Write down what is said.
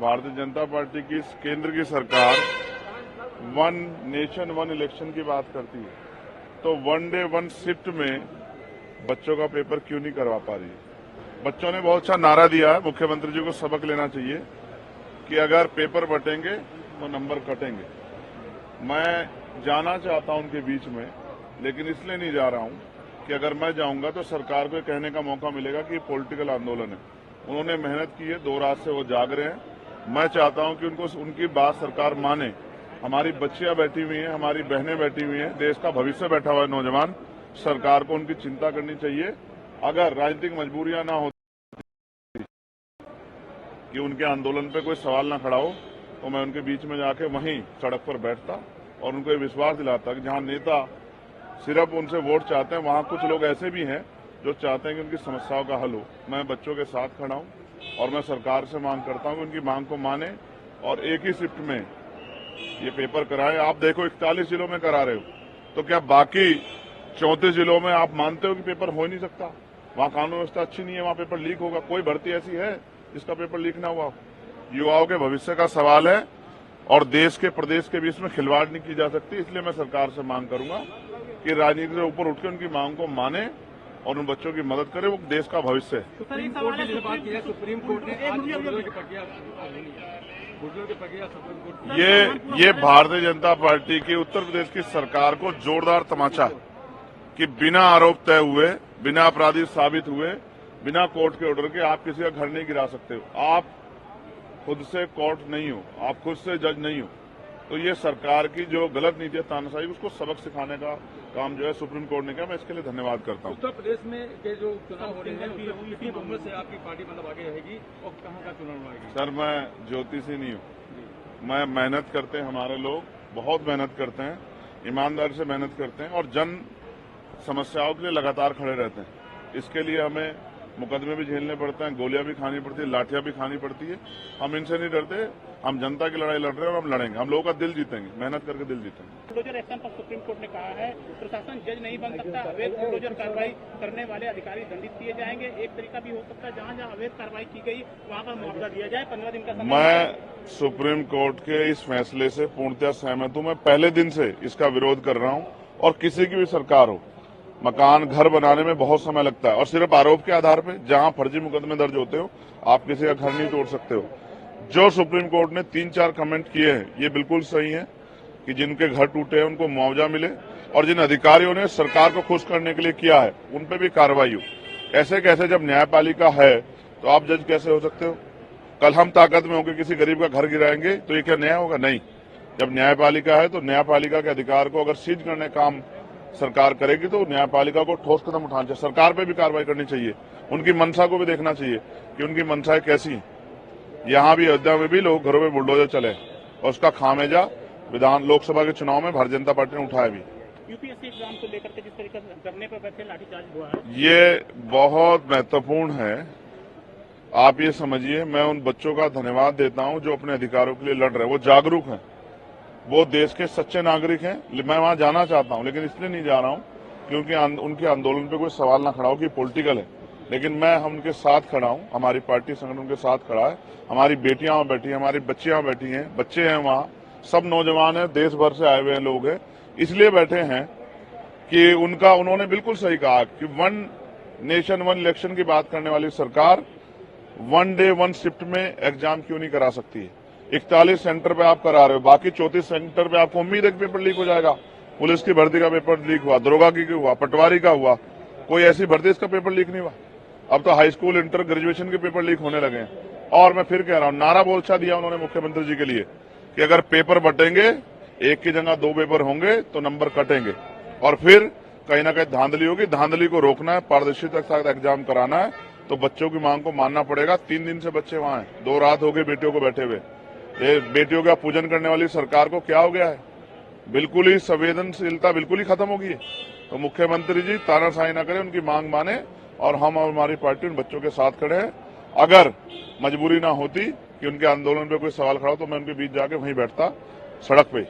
Bharatiya Janata party की केंद्र की सरकार वन नेशन वन इलेक्शन की बात करती है, तो वन डे वन शिफ्ट में बच्चों का पेपर क्यों नहीं करवा पा रही है। बच्चों ने बहुत अच्छा नारा दिया है, मुख्यमंत्री जी को सबक लेना चाहिए कि अगर पेपर बटेंगे तो नंबर कटेंगे। मैं जाना चाहता हूं उनके बीच में, लेकिन इसलिए नहीं जा रहा हूं कि अगर मैं जाऊंगा तो सरकार को कहने का मौका मिलेगा कि पॉलिटिकल आंदोलन है। उन्होंने मेहनत की है, 2 रात से वो जाग रहे हैं। मैं चाहता हूं कि उनकी बात सरकार माने। हमारी बच्चियां बैठी हुई हैं, हमारी बहनें बैठी हुई हैं, देश का भविष्य बैठा हुआ है नौजवान। सरकार को उनकी चिंता करनी चाहिए। अगर राजनीतिक मजबूरियां ना हो कि उनके आंदोलन पे कोई सवाल ना खड़ा हो, तो मैं उनके बीच में जाके वहीं सड़क पर बैठता और उनको ये विश्वास दिलाता कि जहां नेता सिर्फ उनसे वोट चाहते हैं, वहां कुछ लोग ऐसे भी हैं जो चाहते हैं कि उनकी समस्याओं का हल हो। मैं बच्चों के साथ खड़ा हूं और मैं सरकार से मांग करता हूं कि उनकी मांग को माने और एक ही शिफ्ट में ये पेपर कराएं। आप देखो 41 जिलों में करा रहे हो, तो क्या बाकी 34 जिलों में आप मानते हो कि पेपर हो ही नहीं सकता? वहां कानून व्यवस्था अच्छी नहीं है, वहां पेपर लीक होगा। कोई भर्ती ऐसी है जिसका पेपर लीक ना हुआ? युवाओं के भविष्य का सवाल है और देश के प्रदेश के बीच में खिलवाड़ नहीं की जा सकती। इसलिए मैं सरकार से मांग करूंगा कि राजनीति से ऊपर उठकर उनकी मांग को माने और उन बच्चों की मदद करे। वो देश का भविष्य है। सुप्रीम कोर्ट ने बात की है, सुप्रीम कोर्ट ने आज ये भारतीय जनता पार्टी की उत्तर प्रदेश की सरकार को जोरदार तमाचा कि बिना आरोप तय हुए, बिना अपराधी साबित हुए, बिना कोर्ट के ऑर्डर के आप किसी का घर नहीं गिरा सकते हो। आप खुद से कोर्ट नहीं हो, आप खुद से जज नहीं हो। तो ये सरकार की जो गलत नीति है, तानाशाही, उसको सबक सिखाने का काम जो है सुप्रीम कोर्ट ने किया। मैं इसके लिए धन्यवाद करता हूँ। उत्तर प्रदेश में के जो चुनाव हो रहे हैं, कितनी बहुमत से आपकी पार्टी मतलब आगे रहेगी और कहाँ का चुनाव आएगी? सर, मैं ज्योतिषी नहीं हूँ। मैं मेहनत करते हैं, हमारे लोग बहुत मेहनत करते हैं, ईमानदारी से मेहनत करते हैं और जन समस्याओं के लिए लगातार खड़े रहते हैं। इसके लिए हमें मुकदमे भी झेलने पड़ते हैं, गोलियां भी खानी पड़ती है, लाठियां भी खानी पड़ती है। हम इनसे नहीं डरते। हम जनता की लड़ाई लड़ रहे हैं और हम लड़ेंगे। हम लोगों का दिल जीतेंगे, मेहनत करके दिल जीतेंगे। बुलडोजर एक्शन पर सुप्रीम कोर्ट ने कहा है प्रशासन जज नहीं बन सकता, अवैध बुलडोजर कार्रवाई करने वाले अधिकारी दंडित किए जाएंगे। एक तरीका भी हो सकता है जहां जहां अवैध कार्रवाई की गई वहां पर मुआवजा दिया जाए। 15 दिन का समय। मैं सुप्रीम कोर्ट के इस फैसले से पूर्णतः सहमत हूं। मैं पहले दिन से इसका विरोध कर रहा हूं और किसी की भी सरकार हो, मकान घर बनाने में बहुत समय लगता है और सिर्फ आरोप के आधार पे जहां फर्जी मुकदमे दर्ज होते हो, आप किसी का घर नहीं तोड़ सकते हो। जो सुप्रीम कोर्ट ने 3-4 कमेंट किए हैं, ये बिल्कुल सही है कि जिनके घर टूटे हैं उनको मुआवजा मिले और जिन अधिकारियों ने सरकार को खुश करने के लिए किया है उन पे भी कार्रवाई हो। ऐसे कैसे जब न्यायपालिका है तो आप जज कैसे हो सकते हो? कल हम ताकत में होकर किसी गरीब का घर गिराएंगे तो ये क्या न्याय होगा? नहीं। जब न्यायपालिका है तो न्यायपालिका के अधिकार को अगर सीज करने काम सरकार करेगी तो न्यायपालिका को ठोस कदम उठाना चाहिए। सरकार पे भी कार्रवाई करनी चाहिए। उनकी मंशा को भी देखना चाहिए कि उनकी मंशाएं कैसी हैं। यहाँ भी अयोध्या में भी लोग घरों में बुलडोजर चले और उसका खामियाजा लोकसभा के चुनाव में भारतीय जनता पार्टी ने उठाया भी। यूपीएससी एग्जाम को लेकर के जिस तरीके से धरने पर बैठे लाठीचार्ज हुआ है, ये बहुत महत्वपूर्ण है। आप ये समझिए, मैं उन बच्चों का धन्यवाद देता हूं जो अपने अधिकारों के लिए लड़ रहे हैं। वो जागरूक हैं, वो देश के सच्चे नागरिक हैं। मैं वहां जाना चाहता हूं, लेकिन इसलिए नहीं जा रहा हूं क्योंकि उनके आंदोलन पे कोई सवाल ना खड़ा हो कि पॉलिटिकल है। लेकिन मैं हम उनके साथ खड़ा हूं, हमारी पार्टी संगठन उनके साथ खड़ा है। हमारी बेटियां वहां बैठी हैं, हमारी बच्चियां बैठी हैं, बच्चे हैं वहां, सब नौजवान हैं, देश भर से आए हुए लोग हैं। इसलिए बैठे हैं कि उन्होंने बिल्कुल सही कहा कि वन नेशन वन इलेक्शन की बात करने वाली सरकार वन डे वन शिफ्ट में एग्जाम क्यों नहीं करा सकती है? 41 सेंटर पे आप करा रहे हो, बाकी 34 सेंटर पे आपको उम्मीद है कि पेपर लीक हो जाएगा। पुलिस की भर्ती का पेपर लीक हुआ, दरोगा की हुआ, पटवारी का हुआ, कोई ऐसी भर्ती इसका पेपर लीक नहीं हुआ। अब तो हाई स्कूल इंटर ग्रेजुएशन के पेपर लीक होने लगे हैं। और मैं फिर कह रहा हूं, नारा बोलचा दिया उन्होंने मुख्यमंत्री जी के लिए कि अगर पेपर बटेंगे, एक की जगह 2 पेपर होंगे तो नंबर कटेंगे और फिर कहीं ना कहीं धांधली होगी। धांधली को रोकना है, पारदर्शिता के साथ एग्जाम कराना है, तो बच्चों की मांग को मानना पड़ेगा। 3 दिन से बच्चे वहां हैं, 2 रात हो गई बेटियों को बैठे हुए। बेटियों का पूजन करने वाली सरकार को क्या हो गया है? बिल्कुल ही संवेदनशीलता बिल्कुल ही खत्म हो गई है। तो मुख्यमंत्री जी तानाशाही न करें, उनकी मांग माने और हम और हमारी पार्टी उन बच्चों के साथ खड़े हैं। अगर मजबूरी ना होती कि उनके आंदोलन पे कोई सवाल खड़ा हो तो मैं उनके बीच जाके वहीं बैठता सड़क पे।